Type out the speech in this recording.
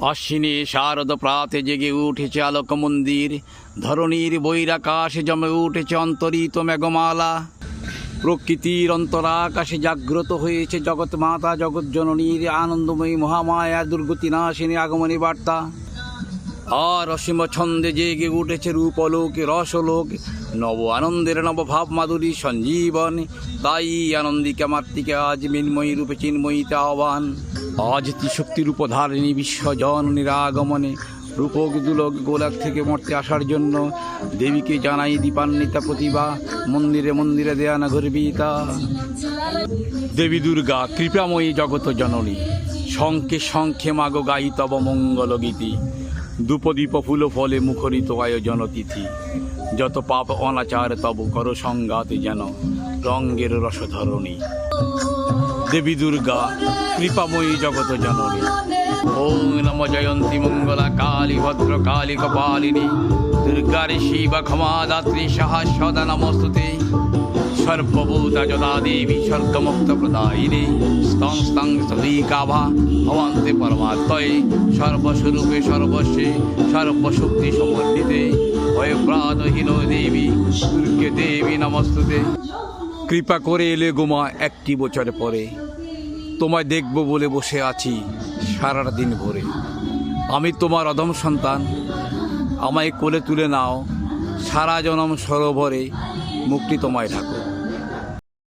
অশ্বিনী শারদ প্রাতে জেগে উঠেছে আলোক মন্দির, ধরণীর বৈরাকাশে জমে উঠেছে অন্তরিত মেঘমালা। প্রকৃতির অন্তরাকাশে জাগ্রত হয়েছে জগৎ মাতা জগৎ জননীর আনন্দময়ী মহামায়া দুর্গতিনাশিনী আগমনী বার্তা। আর অসীম ছন্দে জেগে উঠেছে রূপলোক রসলোক, নব আনন্দের নবভাব মাধুরী সঞ্জীবন। তাই আনন্দিকা মাতৃকে আজ মিন্ময়ী রূপে চিন্ময়ীতে আহ্বান। আজ ত্রিশক্তি রূপধারিণী বিশ্বজননীর আগমনে রূপক দুলক গোলক থেকে মর্তে আসার জন্য দেবীকে জানাই দীপান্বিতা প্রতিভা, মন্দিরে মন্দিরে দেয়ানা গর্বিতা। দেবী দুর্গা কৃপাময়ী জগত জননী, শঙ্খে শঙ্খে মাগো গাই তব মঙ্গল গীতি। ধূপদীপ ফুল ফলে মুখরিত আয়োজন তিথি, যত পাপ অনাচার তব কর সংঘাতে যেন রঙ্গের রসধরণী। দেবী দুর্গা কৃপাময়ী জগত জননী। ওম নম জয়ন্তী মঙ্গলা কালী ভদ্র কালী কপালিনী, দুর্গারে শিব ক্ষমা দাত্রী সাহা সদা নমস্তুতে। সর্বভূতা যদা দেবী স্বর্গমুক্ত প্রদায়িনী, স্তং স্তং সদীকাভা ভবন্তে পরমাত্ময়ে। সর্বস্বরূপে সর্বস্বে সর্বশক্তি সমন্বিতে, ভয়প্রাদহীন দেবী দুর্গে দেবী নমস্তুতে। কৃপা করে এলে গোমা একটি বছর পরে, তোমায় দেখব বলে বসে আছি সারাটা দিন ভরে। আমি তোমার অধম সন্তান, আমায় কোলে তুলে নাও, সারা জনম সরোবরে মুক্তি তোমায় ঢাকো।